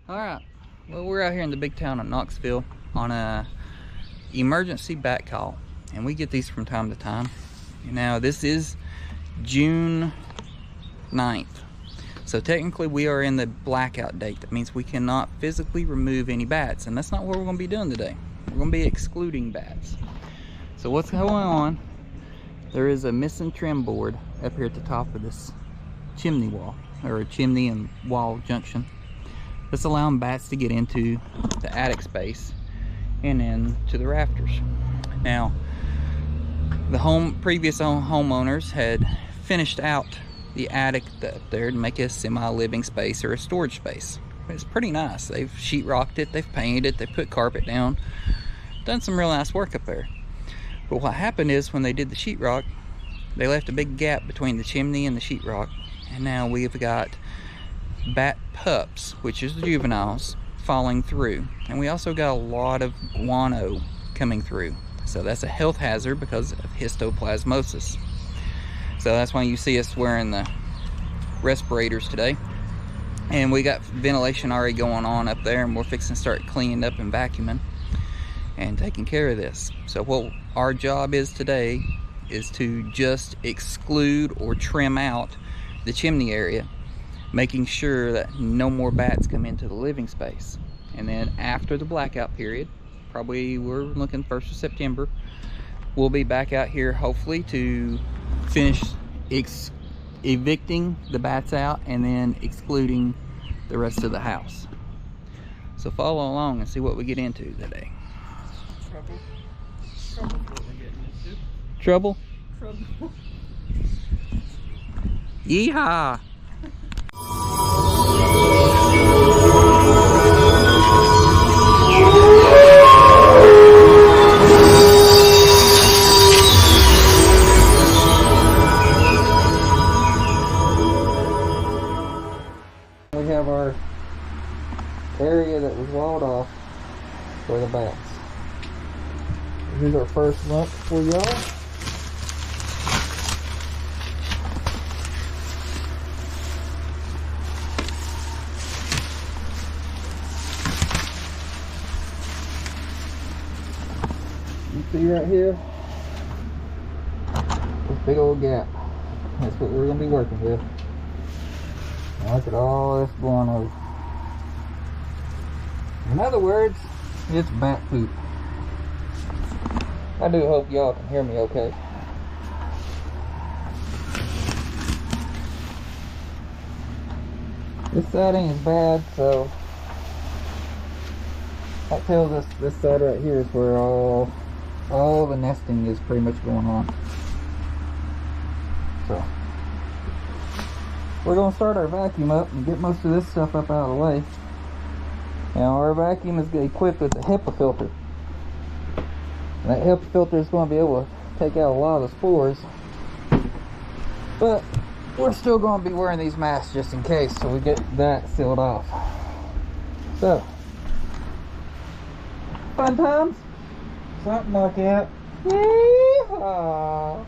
Alright, well, we're out here in the big town of Knoxville on a emergency bat call, and we get these from time to time. Now this is June 9th, so technically we are in the blackout date. That means we cannot physically remove any bats, and that's not what we're going to be doing today. We're going to be excluding bats. So what's going on, there is a missing trim board up here at the top of this chimney wall, or a chimney and wall junction. That's allowing bats to get into the attic space and then to the rafters. Now, the previous homeowners had finished out the attic up there to make a semi-living space or a storage space. It's pretty nice. They've sheetrocked it, they've painted it, they've put carpet down, done some real nice work up there. But what happened is when they did the sheetrock, they left a big gap between the chimney and the sheetrock, and now we've got bat pups, which is the juveniles, falling through, and we also got a lot of guano coming through, so that's a health hazard because of histoplasmosis. So that's why you see us wearing the respirators today, and we got ventilation already going on up there, and we're fixing to start cleaning up and vacuuming and taking care of this. So what our job is today is to just exclude or trim out the chimney area, making sure that no more bats come into the living space. And then after the blackout period, probably we're looking 1st of September, we'll be back out here hopefully to finish evicting the bats out and then excluding the rest of the house. So follow along and see what we get into today. Trouble. What we're getting into. Trouble? Trouble. Yeehaw! We have our area that was walled off for the bats. Here's our first lump for y'all. You see right here, this big old gap. That's what we're going to be working with. Now look at all this guano. In other words, it's bat poop. I do hope y'all can hear me okay. This side ain't as bad, so that tells us this side right here is where all the nesting is pretty much going on. So we're going to start our vacuum up and get most of this stuff up out of the way. Now our vacuum is equipped with a HEPA filter. And that HEPA filter is going to be able to take out a lot of the spores. But we're still going to be wearing these masks just in case, so we get that sealed off. So, fun times? Something like that. Yeehaw!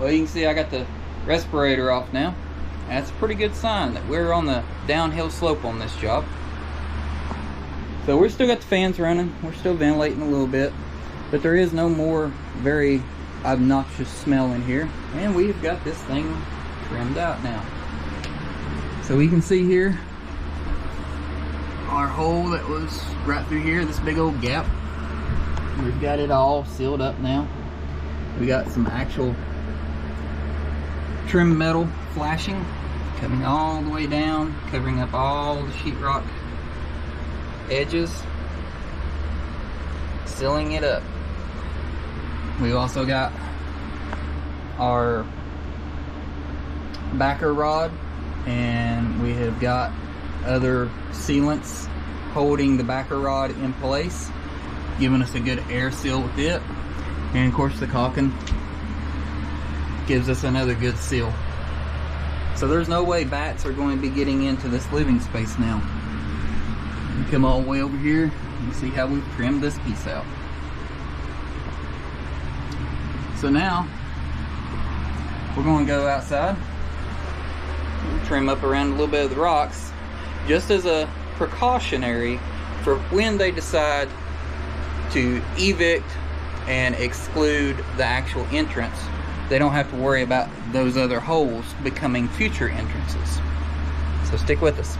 Well, you can see I got the respirator off now. That's a pretty good sign that we're on the downhill slope on this job. So we're still got the fans running. We're still ventilating a little bit, but there is no more very obnoxious smell in here. And we've got this thing trimmed out now. So we can see here our hole that was right through here, this big old gap. We've got it all sealed up now. We got some actual trim metal flashing coming all the way down, covering up all the sheetrock edges, sealing it up. We also got our backer rod, and we have got other sealants holding the backer rod in place, giving us a good air seal with it. And of course the caulking gives us another good seal. So there's no way bats are going to be getting into this living space now. You come all the way over here and see how we've trimmed this piece out. So now we're going to go outside, trim up around a little bit of the rocks, just as a precautionary for when they decide to evict and exclude the actual entrance. They don't have to worry about those other holes becoming future entrances. So stick with us.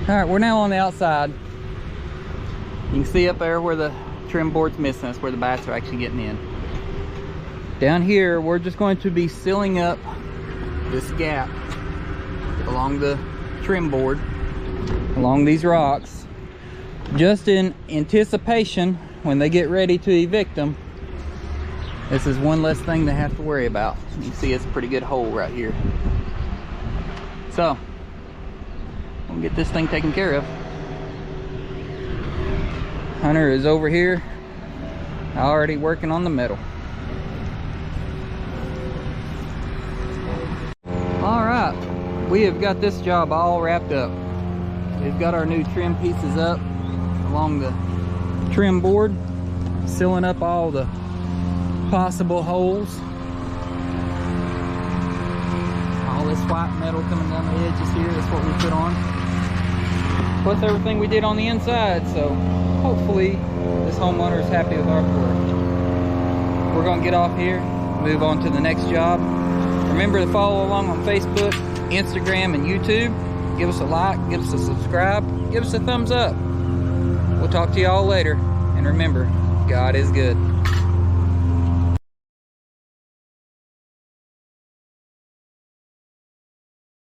All right, we're now on the outside. You can see up there where the trim board's missing. That's where the bats are actually getting in. Down here, we're just going to be sealing up this gap along the trim board, along these rocks, just in anticipation when they get ready to evict them. This is one less thing they have to worry about. You can see it's a pretty good hole right here. So, we'll get this thing taken care of. Hunter is over here already working on the metal. All right, we have got this job all wrapped up. We've got our new trim pieces up along the trim board, sealing up all the possible holes. All this white metal coming down the edges here, that's what we put on. Plus everything we did on the inside, so hopefully this homeowner is happy with our work. We're gonna get off here, move on to the next job. Remember to follow along on Facebook, Instagram, and YouTube. Give us a like, give us a subscribe, give us a thumbs up. We'll talk to y'all later, and remember, God is good.